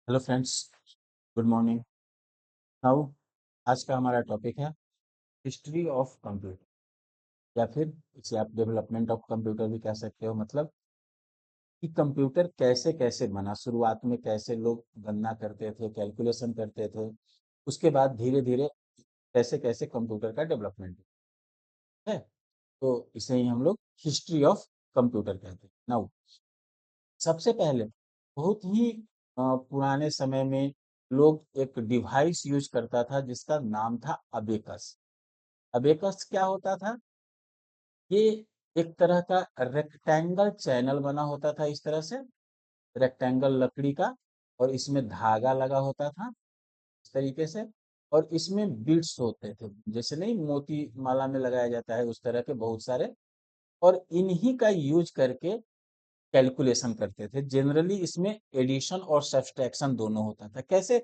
Hello friends, good morning. Now आज का हमारा टॉपिक है हिस्ट्री ऑफ कंप्यूटर, या फिर इसे आप डेवलपमेंट ऑफ कंप्यूटर भी कह सकते हो। मतलब कि कंप्यूटर कैसे कैसे बना, शुरुआत में कैसे लोग गणना करते थे, कैलकुलेशन करते थे, उसके बाद धीरे धीरे कैसे कैसे कंप्यूटर का डेवलपमेंट है। तो इसे ही हम लोग हिस्ट्री ऑफ कंप्यूटर कहते हैं। नाउ सबसे पहले बहुत ही पुराने समय में लोग एक डिवाइस यूज करता था जिसका नाम था अबेकस। अबेकस क्या होता था? ये एक तरह का रेक्टेंगल चैनल बना होता था, इस तरह से रेक्टेंगल लकड़ी का, और इसमें धागा लगा होता था इस तरीके से। और इसमें बीड्स होते थे, जैसे नहीं मोती माला में लगाया जाता है, उस तरह के बहुत सारे। और इन्हीं का यूज करके कैलकुलेशन करते थे। जनरली इसमें एडिशन और सब्सट्रैक्शन दोनों होता था। कैसे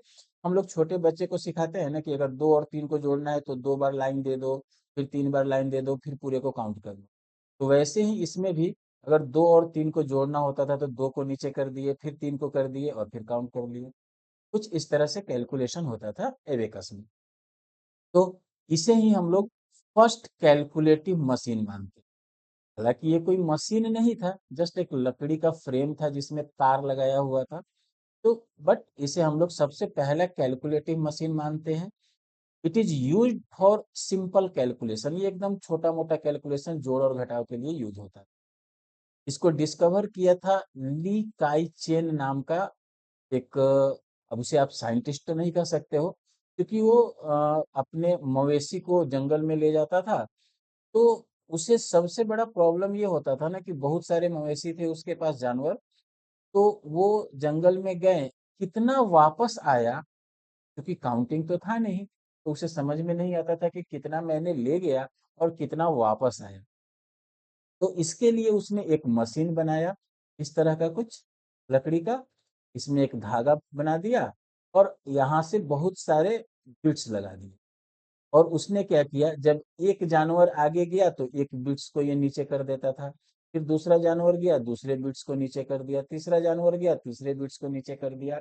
हम लोग छोटे बच्चे को सिखाते हैं ना कि अगर 2 और 3 को जोड़ना है तो 2 बार लाइन दे दो, फिर 3 बार लाइन दे दो, फिर पूरे को काउंट कर लो। तो वैसे ही इसमें भी अगर 2 और 3 को जोड़ना होता था तो 2 को नीचे कर दिए, फिर 3 को कर दिए और फिर काउंट कर लिए। कुछ इस तरह से कैलकुलेशन होता था एबेकस में। तो इसे ही हम लोग फर्स्ट कैलकुलेटिव मशीन मानते हैं। हालांकि ये कोई मशीन नहीं था, जस्ट एक लकड़ी का फ्रेम था जिसमें तार लगाया हुआ था। तो बट इसे हम लोग सबसे पहला कैलकुलेटिव मशीन मानते हैं। It is used for simple calculation. ये एकदम छोटा मोटा कैलकुलेशन, जोड़ और घटाव के लिए यूज होता है। इसको डिस्कवर किया था ली काई चेन नाम का एक, अब उसे आप साइंटिस्ट तो नहीं कह सकते हो, क्योंकि वो अपने मवेशी को जंगल में ले जाता था। तो उसे सबसे बड़ा प्रॉब्लम ये होता था ना कि बहुत सारे मवेशी थे उसके पास, जानवर। तो वो जंगल में गए, कितना वापस आया, क्योंकि काउंटिंग तो था नहीं, तो उसे समझ में नहीं आता था कि कितना मैंने ले गया और कितना वापस आया। तो इसके लिए उसने एक मशीन बनाया, इस तरह का कुछ लकड़ी का। इसमें एक धागा बना दिया और यहाँ से बहुत सारे बिट्स लगा दिए। और उसने क्या किया, जब एक जानवर आगे गया तो एक बिट्स को ये नीचे कर देता था, फिर दूसरा जानवर गया, दूसरे बिट्स को नीचे कर दिया, तीसरा जानवर गया, तीसरे बिट्स को नीचे कर दिया।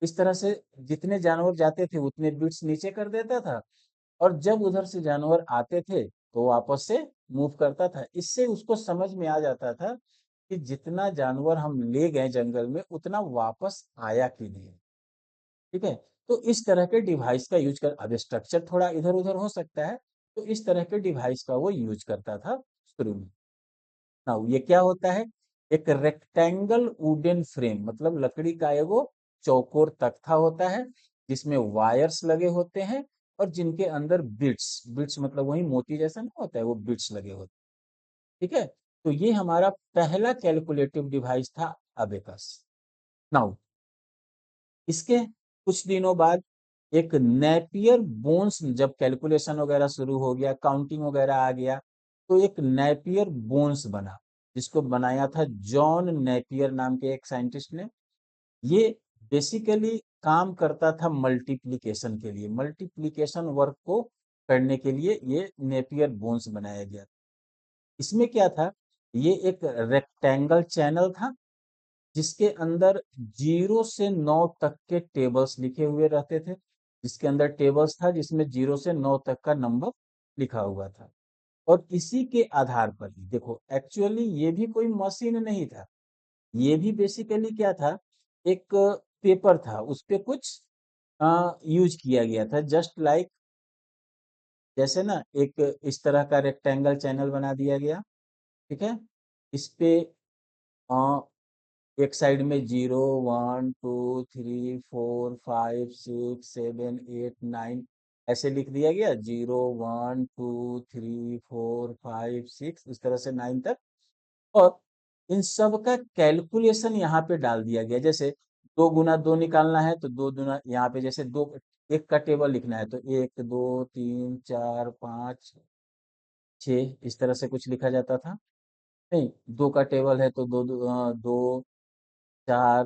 इस तरह से जितने जानवर जाते थे उतने बिट्स नीचे कर देता था। और जब उधर से जानवर आते थे तो वापस से मूव करता था। इससे उसको समझ में आ जाता था कि जितना जानवर हम ले गए जंगल में उतना वापस आया कि नहीं। ठीक है। तो इस तरह के डिवाइस का यूज कर, अब स्ट्रक्चर थोड़ा इधर उधर हो सकता है, तो इस तरह के डिवाइस का वो यूज करता था शुरू में। नाउ ये क्या होता है? एक रेक्टेंगल वुडन फ्रेम, मतलब लकड़ी का एगो चौकोर तख्ता होता है जिसमें वायर्स लगे होते हैं, और जिनके अंदर बिट्स, बिट्स मतलब वही मोती जैसा नहीं होता है, वो बिट्स लगे होते हैं। ठीक है। तो ये हमारा पहला कैलकुलेटिव डिवाइस था, अबेकस। नाउ इसके कुछ दिनों बाद एक नेपियर बोन्स, जब कैलकुलेशन वगैरह शुरू हो गया, काउंटिंग वगैरह आ गया, तो एक नेपियर बोन्स बना, जिसको बनाया था जॉन नेपियर नाम के एक साइंटिस्ट ने। ये बेसिकली काम करता था मल्टीप्लिकेशन के लिए, मल्टीप्लिकेशन वर्क को करने के लिए ये नेपियर बोन्स बनाया गया। इसमें क्या था, ये एक रेक्टेंगल चैनल था जिसके अंदर 0 से 9 तक के टेबल्स लिखे हुए रहते थे। जिसके अंदर टेबल्स था जिसमें 0 से 9 तक का नंबर लिखा हुआ था। और इसी के आधार पर ही देखो, एक्चुअली ये भी कोई मशीन नहीं था। ये भी बेसिकली क्या था, एक पेपर था, उस पे कुछ यूज किया गया था, जस्ट लाइक जैसे ना एक इस तरह का रेक्टेंगल चैनल बना दिया गया। ठीक है। इस पे एक साइड में 0 1 2 3 4 5 6 7 8 9 ऐसे लिख दिया गया, 0 1 2 3 4 5 6, इस तरह से 9 तक। और इन सब का कैलकुलेशन यहाँ पे डाल दिया गया। जैसे 2 गुना 2 निकालना है तो 2 गुना, यहाँ पे जैसे दो, एक का टेबल लिखना है तो 1 2 3 4 5 6, इस तरह से कुछ लिखा जाता था। नहीं, 2 का टेबल है तो 2 4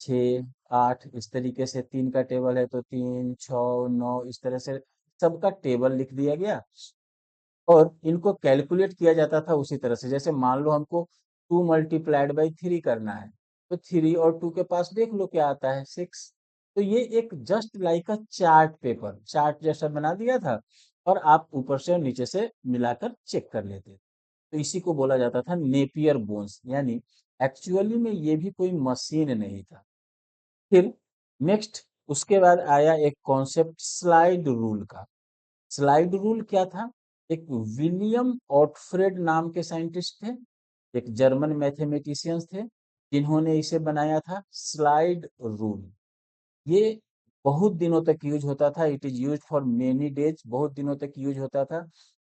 6 8, इस तरीके से 3 का टेबल है तो 3 6 9, इस तरह से सबका टेबल लिख दिया गया। और इनको कैलकुलेट किया जाता था उसी तरह से। जैसे मान लो हमको 2 × 3 करना है, तो 3 और 2 के पास देख लो क्या आता है, 6। तो ये एक जस्ट लाइक अ चार्ट पेपर, चार्ट जैसा बना दिया था, और आप ऊपर से और नीचे से मिलाकर चेक कर लेते। तो इसी को बोला जाता था नेपियर बोन्स, यानी एक्चुअली में ये भी कोई मशीन नहीं था। फिर नेक्स्ट उसके बाद आया एक कॉन्सेप्ट स्लाइड रूल का। स्लाइड रूल क्या था? एक विलियम ऑटफ्रेड नाम के साइंटिस्ट थे, एक जर्मन मैथमेटिशियंस थे, जिन्होंने इसे बनाया था स्लाइड रूल। ये बहुत दिनों तक यूज होता था, it is use for many days, बहुत दिनों तक यूज होता था।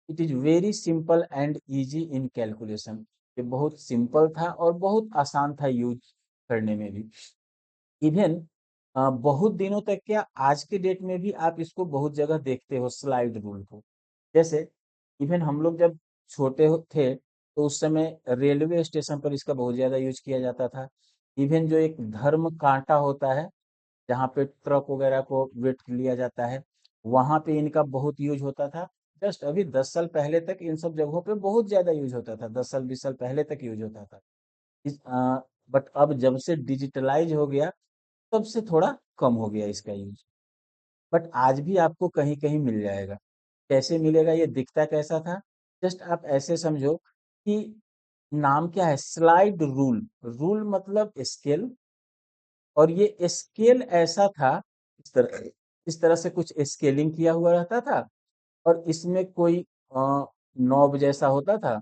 It is very simple and easy in calculation, ये बहुत सिंपल था और बहुत आसान था यूज करने में भी। इवन बहुत दिनों तक, क्या आज के डेट में भी आप इसको बहुत जगह देखते हो स्लाइड रूल को। जैसे इवन हम लोग जब छोटे थे तो उस समय रेलवे स्टेशन पर इसका बहुत ज्यादा यूज किया जाता था। इवन जो एक धर्म कांटा होता है, जहाँ पे ट्रक वगैरह को वेट लिया जाता है, वहां पे इनका बहुत यूज होता था। जस्ट अभी 10 साल पहले तक इन सब जगहों पे बहुत ज्यादा यूज होता था, 10 साल 20 साल पहले तक यूज होता था। बट अब जब से डिजिटलाइज हो गया, तब से थोड़ा कम हो गया इसका यूज। बट आज भी आपको कहीं कहीं मिल जाएगा। कैसे मिलेगा, ये दिखता कैसा था? जस्ट आप ऐसे समझो कि नाम क्या है, स्लाइड रूल। रूल मतलब स्केल, और ये स्केल ऐसा था, इस तरह से कुछ स्केलिंग किया हुआ रहता था, और इसमें कोई नॉब जैसा होता था,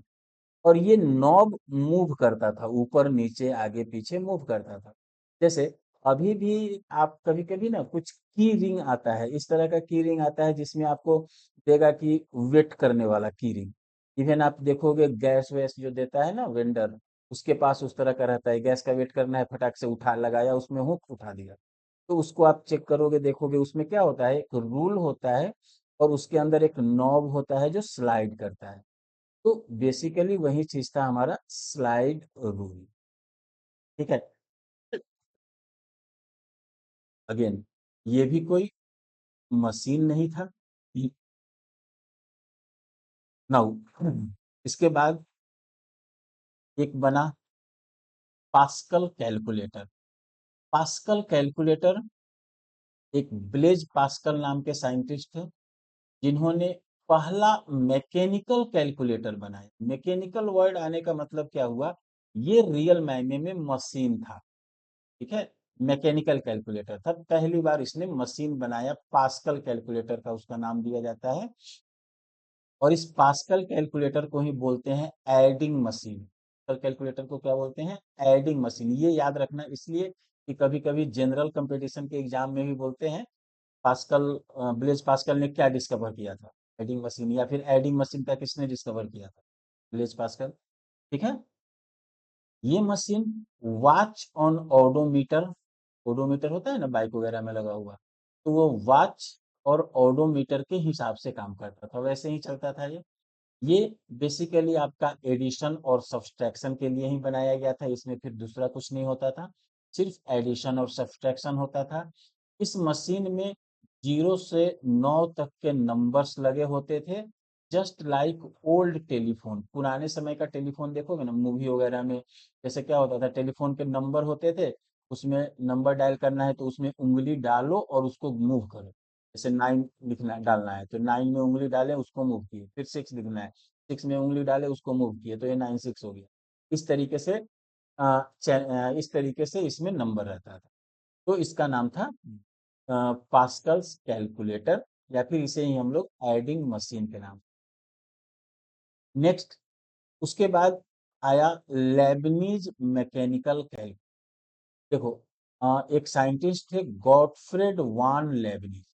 और ये नॉब मूव करता था, ऊपर नीचे आगे पीछे मूव करता था। जैसे अभी भी आप कभी कभी ना कुछ की रिंग आता है, इस तरह का की रिंग आता है जिसमें आपको देगा कि वेट करने वाला की रिंग। इवन आप देखोगे गैस वैस जो देता है ना वेंडर, उसके पास उस तरह का रहता है, गैस का वेट करना है, फटाक से उठा लगाया, उसमें हुक उठा दिया। तो उसको आप चेक करोगे, देखोगे उसमें क्या होता है, एक रूल होता है, और उसके अंदर एक नॉब होता है जो स्लाइड करता है। तो बेसिकली वही चीज था हमारा स्लाइड रूल। ठीक है। अगेन, ये भी कोई मशीन नहीं था। नाउ इसके बाद एक बना पास्कल कैलकुलेटर। पास्कल कैलकुलेटर एक ब्लेज पास्कल नाम के साइंटिस्ट थे, जिन्होंने पहला मैकेनिकल कैलकुलेटर बनाया। मैकेनिकल वर्ड आने का मतलब क्या हुआ, ये रियल मायने में मशीन था। ठीक है, मैकेनिकल कैलकुलेटर था, पहली बार इसने मशीन बनाया, पास्कल कैलकुलेटर का उसका नाम दिया जाता है। और इस पास्कल कैलकुलेटर को ही बोलते हैं एडिंग मशीन। पास्कल कैलकुलेटर को क्या बोलते हैं? Adding machine. ये याद रखना इसलिए कि कभी कभी जनरल कंपटीशन के एग्जाम में भी बोलते हैं पास्कल, ब्लेज पास्कल ने क्या डिस्कवर किया था, एडिंग मशीन, या फिर एडिंग मशीन का किसने डिस्कवर किया था, ब्लेज पास्कल। ठीक है। ये machine watch on odometer, odometer होता है ना बाइक वगैरह में लगा हुआ, तो वो वॉच और ओडोमीटर के हिसाब से काम करता था, वैसे ही चलता था ये बेसिकली आपका एडिशन और सब्सट्रैक्शन के लिए ही बनाया गया था, इसमें फिर दूसरा कुछ नहीं होता था, सिर्फ एडिशन और सब्सट्रैक्शन होता था। इस मशीन में 0 से 9 तक के नंबर्स लगे होते थे, जस्ट लाइक ओल्ड टेलीफोन। पुराने समय का टेलीफोन देखोगे ना मूवी वगैरह में, जैसे क्या होता था, टेलीफोन के नंबर होते थे, उसमें नंबर डायल करना है तो उसमें उंगली डालो और उसको मूव करो। जैसे 9 लिखना डालना है तो 9 में उंगली डालें, उसको मूव किए, फिर 6 लिखना है, 6 में उंगली डाले, उसको मूव किए, तो ये 9 6 हो गया। इस तरीके से इस तरीके से इसमें नंबर रहता था। तो इसका नाम था पास्कल्स कैलकुलेटर, या फिर इसे ही हम लोग एडिंग मशीन के नाम। नेक्स्ट उसके बाद आया लेबनीज मैकेनिकल कैलकुलेटर। देखो, एक साइंटिस्ट थे गॉटफ्रेड वान लेबनीज,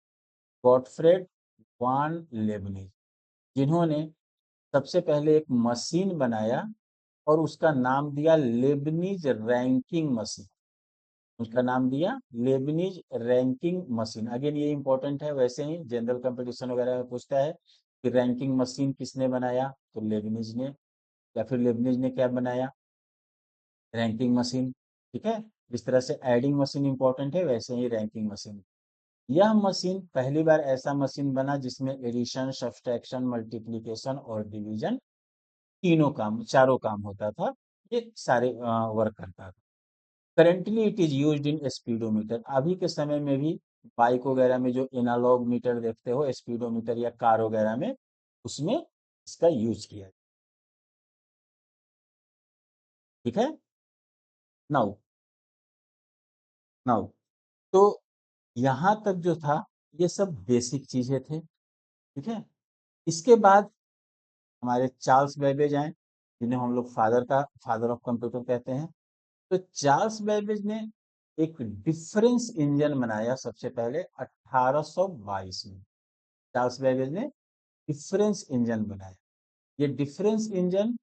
गॉटफ्रेड वान लेबनीज, जिन्होंने सबसे पहले एक मशीन बनाया और उसका नाम दिया लेबनीज रैंकिंग मशीन। उसका नाम दिया लेबनीज रैंकिंग मशीन। अगेन ये इंपॉर्टेंट है, वैसे ही जनरल कंपटीशन वगैरह में पूछता है कि रैंकिंग मशीन किसने बनाया, तो लेबनीज ने, या फिर लेबनीज ने क्या बनाया, रैंकिंग मशीन। ठीक है। जिस तरह से एडिंग मशीन इंपॉर्टेंट है, वैसे ही रैंकिंग मशीन। यह मशीन पहली बार ऐसा मशीन बना जिसमें एडिशन, सब्सट्रैक्शन, मल्टीप्लिकेशन और डिवीजन, तीनों काम, चारों काम होता था, ये सारे वर्क करता था। Currently it is used in speedometer. अभी के समय में भी बाइक वगैरह में जो एनालॉग मीटर देखते हो, स्पीडोमीटर या कार वगैरह में, उसमें इसका यूज किया है। ठीक है। नाउ नाउ तो यहां तक जो था, ये सब बेसिक चीजें थे। ठीक है। इसके बाद हमारे चार्ल्स बेबेज आए, जिन्हें हम लोग फादर ऑफ कंप्यूटर कहते हैं। तो चार्ल्स बेबेज ने एक डिफरेंस इंजन बनाया सबसे पहले 1822 में। चार्ल्स बेबेज ने डिफरेंस इंजन बनाया। ये डिफरेंस इंजन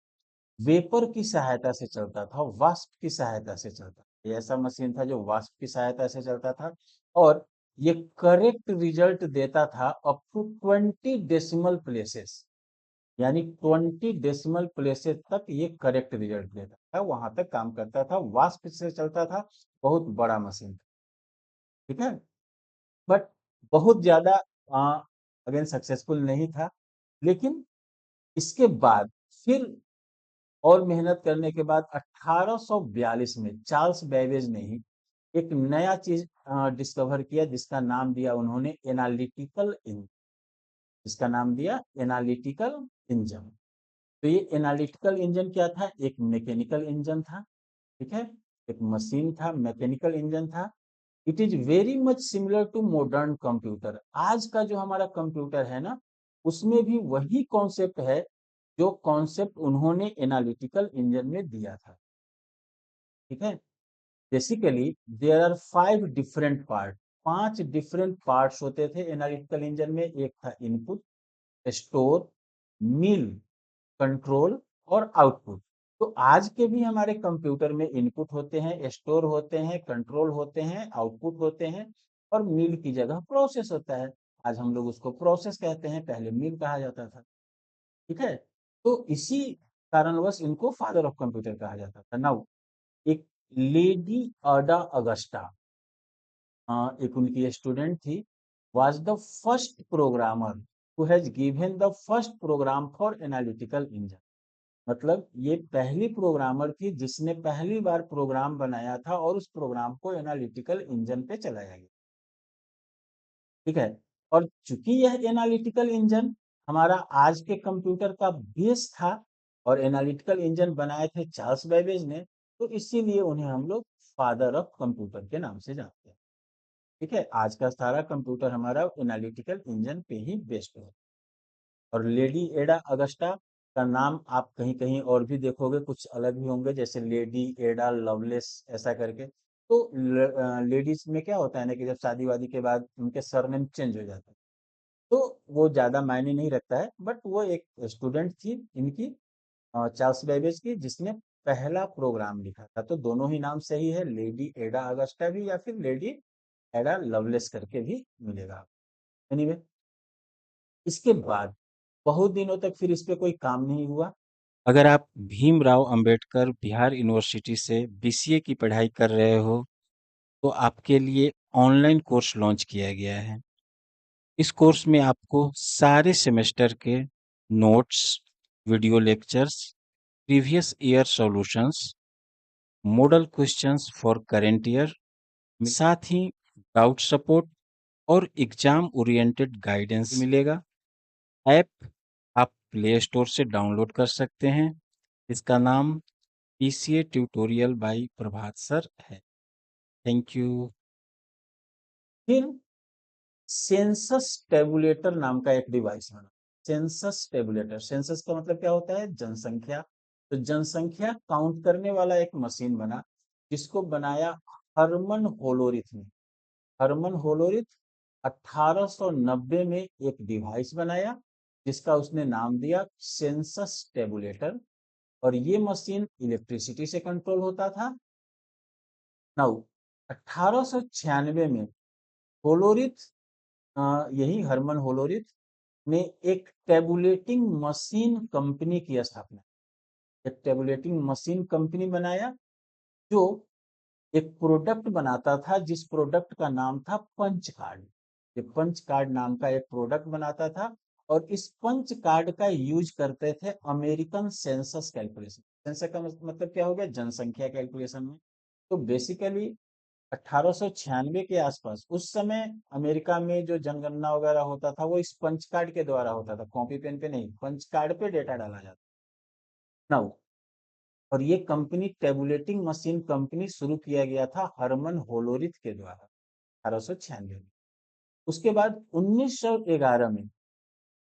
वेपर की सहायता से चलता था, वाष्प की सहायता से चलता था। ये ऐसा मशीन था जो वाष्प की सहायता से चलता था, और ये करेक्ट रिजल्ट देता था अप टू 20 डेसिमल प्लेसेस। यानी 20 डेसिमल प्लेसेस तक ये करेक्ट रिजल्ट देता था, वहां तक काम करता था, वाष्प से चलता था, बहुत बड़ा मशीन था। ठीक है। बट बहुत ज्यादा अगेन सक्सेसफुल नहीं था। लेकिन इसके बाद फिर और मेहनत करने के बाद 1842 में चार्ल्स बेबेज ने ही एक नया चीज डिस्कवर किया, जिसका नाम दिया उन्होंने एनालिटिकल इंजन। जिसका नाम दिया एनालिटिकल इंजन। तो ये एनालिटिकल इंजन क्या था? एक मैकेनिकल इंजन था। ठीक है। एक मशीन था, मैकेनिकल इंजन था। It is very much similar to modern computer. आज का जो हमारा कंप्यूटर है ना, उसमें भी वही कॉन्सेप्ट है जो कॉन्सेप्ट उन्होंने एनालिटिकल इंजन में दिया था। ठीक है। Basically there are 5 different part. 5 different parts होते थे एनालिटिकल इंजन में। एक था इनपुट, स्टोर, मिल, कंट्रोल और आउटपुट। तो आज के भी हमारे कंप्यूटर में इनपुट होते हैं, स्टोर होते हैं, कंट्रोल होते हैं, आउटपुट होते हैं, और मिल की जगह प्रोसेस होता है। आज हम लोग उसको प्रोसेस कहते हैं, पहले मिल कहा जाता था। ठीक है। तो इसी कारणवश इनको फादर ऑफ कंप्यूटर कहा जाता था। नाउ एक लेडी अडा अगस्टा, एक उनकी स्टूडेंट थी, was the first programmer who has given the first program for analytical engine. मतलब ये पहली प्रोग्रामर थी जिसने पहली बार प्रोग्राम बनाया था, और उस प्रोग्राम को एनालिटिकल इंजन पे चलाया गया। ठीक है। और चूंकि यह एनालिटिकल इंजन हमारा आज के कंप्यूटर का बेस था, और एनालिटिकल इंजन बनाए थे चार्ल्स बेबेज ने, तो इसीलिए उन्हें हम लोग फादर ऑफ कंप्यूटर के नाम से जानते हैं। ठीक है। आज का सारा कंप्यूटर हमारा एनालिटिकल इंजन पे ही बेस्ड है। और लेडी एडा अगस्टा का नाम आप कहीं कहीं और भी देखोगे, कुछ अलग भी होंगे, जैसे लेडी एडा लवलेस ऐसा करके। तो लेडीज में क्या होता है ना, कि जब शादी वादी के बाद उनके सरनेम चेंज हो जाता है, तो वो ज्यादा मायने नहीं रखता है। बट वो एक स्टूडेंट थी इनकी, चार्ल्स बेबेज की, जिसने पहला प्रोग्राम लिखा था। तो दोनों ही नाम सही है, लेडी एडा अगस्टा भी या फिर लेडी एडा लवलेस करके भी मिलेगा। एनीवे, इसके बाद बहुत दिनों तक फिर इस पे कोई काम नहीं हुआ। अगर आप भीमराव अंबेडकर बिहार यूनिवर्सिटी से बीसीए की पढ़ाई कर रहे हो, तो आपके लिए ऑनलाइन कोर्स लॉन्च किया गया है। इस कोर्स में आपको सारे सेमेस्टर के notes, video lectures, previous year solutions, model questions for current year, साथ ही डाउट सपोर्ट और एग्जाम ओरिएंटेड गाइडेंस मिलेगा। ऐप आप प्ले स्टोर से डाउनलोड कर सकते हैं। इसका नाम PCA tutorial by Prabhat sir है। Thank you. फिर सेंसस टेबुलेटर नाम का एक डिवाइस बना। सेंसस टेबुलेटर, सेंसस का मतलब क्या होता है? जनसंख्या। तो जनसंख्या काउंट करने वाला एक मशीन बना, जिसको बनाया हरमन होलोरिथ ने। हरमन होलोरिथ 1890 में एक डिवाइस बनाया, जिसका उसने नाम दिया सेंसस टेबुलेटर। और ये मशीन इलेक्ट्रिसिटी से कंट्रोल होता था। नाउ 1896 में होलोरिथ, यही हरमन होलोरिथ ने एक टेबुलेटिंग मशीन कंपनी की स्थापना। एक टेबुलेटिंग मशीन कंपनी बनाया, जो एक प्रोडक्ट बनाता था, जिस प्रोडक्ट का नाम था पंच कार्ड। ये पंच कार्ड नाम का एक प्रोडक्ट बनाता था, और इस पंच कार्ड का यूज करते थे अमेरिकन सेंसस कैलकुलेशन। सेंसस का मतलब क्या हो गया? जनसंख्या कैलकुलेशन में। तो बेसिकली 1896 के आसपास, उस समय अमेरिका में जो जनगणना वगैरह होता था वो इस पंच कार्ड के द्वारा होता था, कॉपी पेन पे नहीं, पंच कार्ड पे डेटा डाला जाता ना। और ये कंपनी टेबुलेटिंग मशीन कंपनी शुरू किया गया था हरमन होलोरिथ के द्वारा 1896 में। उसके बाद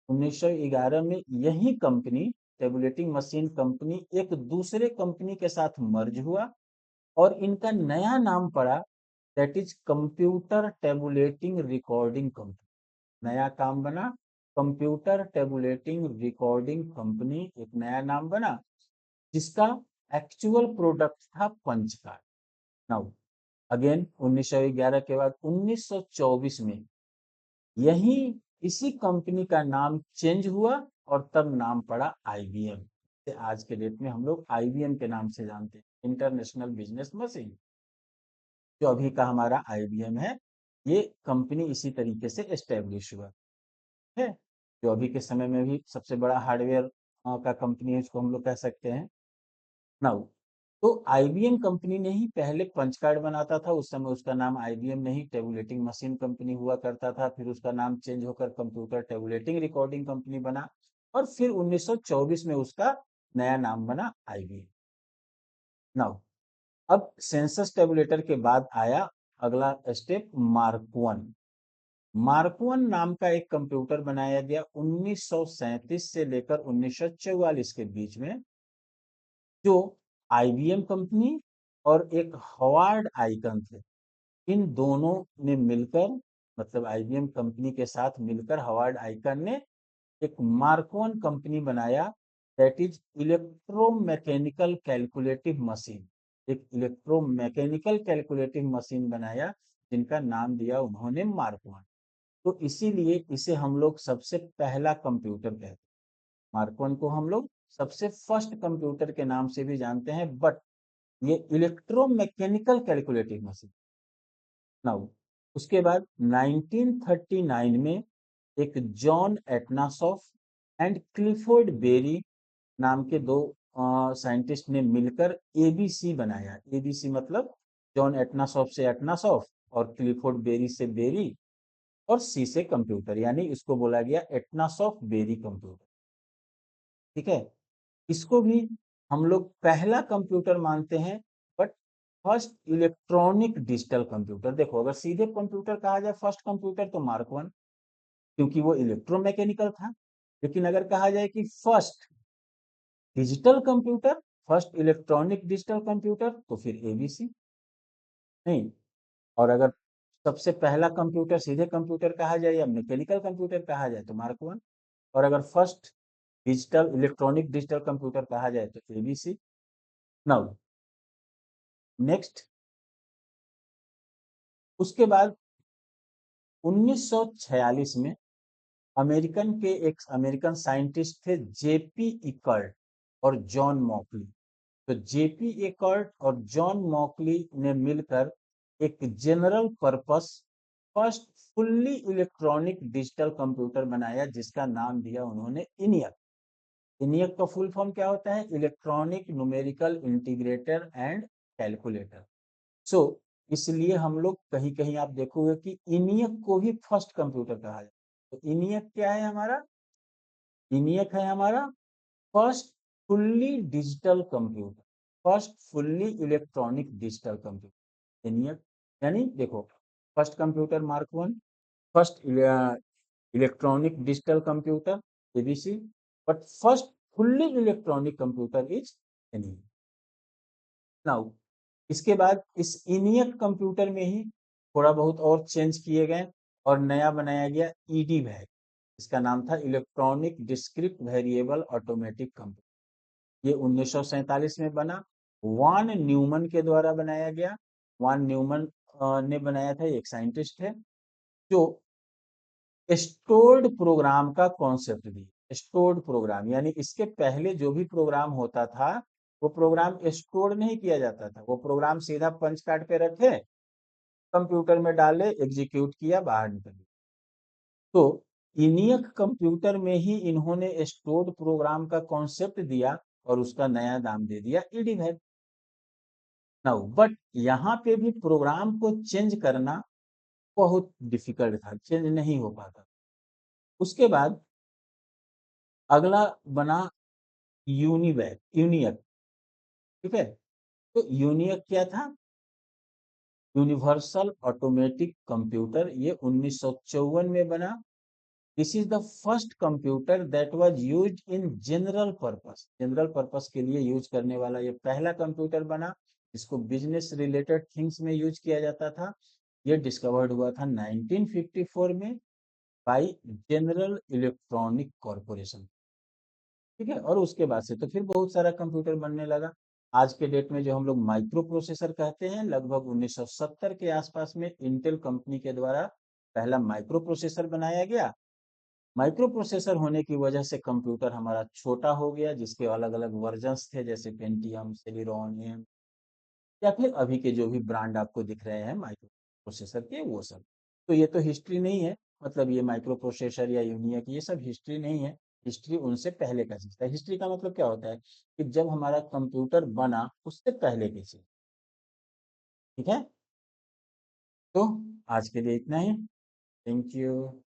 1911 में यही कंपनी, टेबुलेटिंग मशीन कंपनी, एक दूसरे कंपनी के साथ मर्ज हुआ और इनका नया नाम पड़ा, that is computer tabulating recording company. नया काम बना, कंप्यूटर टेबुलेटिंग रिकॉर्डिंग कंपनी, एक नया नाम बना, जिसका एक्चुअल प्रोडक्ट था पंच कार्ड। नाउ अगेन 1911 के बाद 1924 में यही इसी कंपनी का नाम चेंज हुआ और तब नाम पड़ा आईबीएम। आज के डेट में हम लोग आईबीएम के नाम से जानते हैं, इंटरनेशनल बिजनेस मशीन। जो अभी का हमारा आईबीएम है, ये कंपनी इसी तरीके से एस्टेब्लिश हुआ है। जो अभी के समय में भी सबसे बड़ा हार्डवेयर का कंपनी है, इसको हम लोग कह सकते हैं। नाउ तो आईबीएम कंपनी ने ही पहले पंच कार्ड बनाता था, उस समय उसका नाम आईबीएम नहीं टेबुलेटिंग मशीन कंपनी हुआ करता था, फिर उसका नाम चेंज होकर कंप्यूटर टेबुलेटिंग रिकॉर्डिंग कंपनी बना, और फिर 1924 में उसका नया नाम बना आईबीएम। नाउ अब सेंसस टेबुलेटर के बाद आया अगला step, mark one. Mark one नाम का एक कंप्यूटर बनाया गया 1937 से लेकर 1944 के बीच में, जो आईबीएम कंपनी और एक हवार्ड आइकन थे, इन दोनों ने मिलकर, मतलब आईबीएम कंपनी के साथ मिलकर हवार्ड आइकन ने एक मार्क वन कंपनी बनाया, that is electromechanical calculative machine. एक इलेक्ट्रोमैकेनिकल कैलकुलेटिव मशीन बनाया, जिनका नाम दिया उन्होंने मार्क वन। तो इसीलिए इसे हम लोग सबसे पहला कंप्यूटर कहते हैं। मार्क वन को हम लोग सबसे फर्स्ट कंप्यूटर के नाम से भी जानते हैं, बट ये इलेक्ट्रोमैकेनिकल कैलकुलेटिव मशीन। नाउ उसके बाद 1939 में एक जॉन एटनासॉफ एंड क्लिफोर्ड बेरी नाम के दो साइंटिस्ट ने मिलकर एबीसी बनाया। एबीसी मतलब जॉन एटनासॉफ से एटनासॉफ और क्लिफोर्ड बेरी से बेरी और सी से कंप्यूटर, यानी इसको बोला गया एटनासॉफ बेरी कंप्यूटर। ठीक है, इसको भी हम लोग पहला कंप्यूटर मानते हैं, but first electronic digital computer. देखो, अगर सीधे कंप्यूटर कहा जाए फर्स्ट कंप्यूटर तो मार्क वन, क्योंकि वो इलेक्ट्रोमैकेनिकल था। लेकिन अगर कहा जाए कि first digital computer, first electronic digital computer, तो फिर एबीसी नहीं। और अगर सबसे पहला कंप्यूटर सीधे कंप्यूटर कहा जाए या मैकेनिकल कंप्यूटर कहा जाए तो मार्क वन। और अगर first digital electronic digital computer कहा जाए तो एबीसी। नाउ नेक्स्ट, उसके बाद 1946 में अमेरिकन साइंटिस्ट थे जेपी इकर्ट और जॉन मॉकली। तो जेपी इकर्ट और जॉन मॉकली ने मिलकर एक general purpose first fully electronic digital computer बनाया, जिसका नाम दिया उन्होंने इनियक। इनियक का फुल फॉर्म क्या होता है? Electronic numerical integrator and calculator. So इसलिए हम लोग कहीं कहीं आप देखोगे कि इनियक को भी फर्स्ट कंप्यूटर कहा जाए। तो इनियक क्या है हमारा? इनियक है हमारा first fully digital computer, first fully electronic digital computer ENIAC. यानी देखो, first computer mark one, first electronic digital computer ABC, but first fully electronic computer is ENIAC. Now इसके बाद इस इनियक कंप्यूटर में ही थोड़ा बहुत और चेंज किए गए और नया बनाया गया ईडी वैग। इसका नाम था electronic describe variable automatic computer. ये 1947 में बना, वान न्यूमन के द्वारा बनाया गया। वान न्यूमन ने बनाया था, एक साइंटिस्ट है जो स्टोर्ड प्रोग्राम का कॉन्सेप्ट दी। स्टोर्ड प्रोग्राम यानी इसके पहले जो भी प्रोग्राम होता था वो प्रोग्राम स्टोर नहीं किया जाता था, वो प्रोग्राम सीधा पंच कार्ड पे रखे, कंप्यूटर में डाले, एग्जीक्यूट किया, बाहर निकल गया। तो इनियक कंप्यूटर में ही इन्होंने स्टोर्ड प्रोग्राम का कॉन्सेप्ट दिया और उसका नया नाम दे दिया ईडी। नाउ बट यहाँ पे भी प्रोग्राम को चेंज करना बहुत डिफिकल्ट था, चेंज नहीं हो पाता। उसके बाद अगला बना यूनिएक। ठीक है, तो यूनिएक क्या था? यूनिवर्सल ऑटोमेटिक कंप्यूटर, ये 1954 में बना। This is the first computer that was used in general purpose, general purpose के लिए यूज करने वाला ये पहला कंप्यूटर बना। इसको बिजनेस रिलेटेड थिंग्स में यूज किया जाता था। ये डिस्कवर्ड हुआ था 1954 में बाय जनरल इलेक्ट्रॉनिक कॉरपोरेशन। ठीक है, और उसके बाद से तो फिर बहुत सारा कंप्यूटर बनने लगा। आज के डेट में जो हम लोग माइक्रो प्रोसेसर कहते हैं, लगभग 1970 के आसपास में इंटेल कंपनी के द्वारा पहला माइक्रो प्रोसेसर बनाया गया। माइक्रो प्रोसेसर होने की वजह से कंप्यूटर हमारा छोटा हो गया, जिसके अलग अलग वर्जन्स थे, जैसे पेंटियम, सेलिरॉन, एम, या फिर अभी के जो भी ब्रांड आपको दिख रहे हैं माइक्रो प्रोसेसर के, वो सब। तो ये तो हिस्ट्री नहीं है, मतलब ये माइक्रो प्रोसेसर या यूनियक ये सब हिस्ट्री नहीं है। हिस्ट्री उनसे पहले का चीज था। हिस्ट्री का मतलब क्या होता है कि जब हमारा कंप्यूटर बना उससे पहले की चीज। ठीक है, तो आज के लिए इतना ही। Thank you.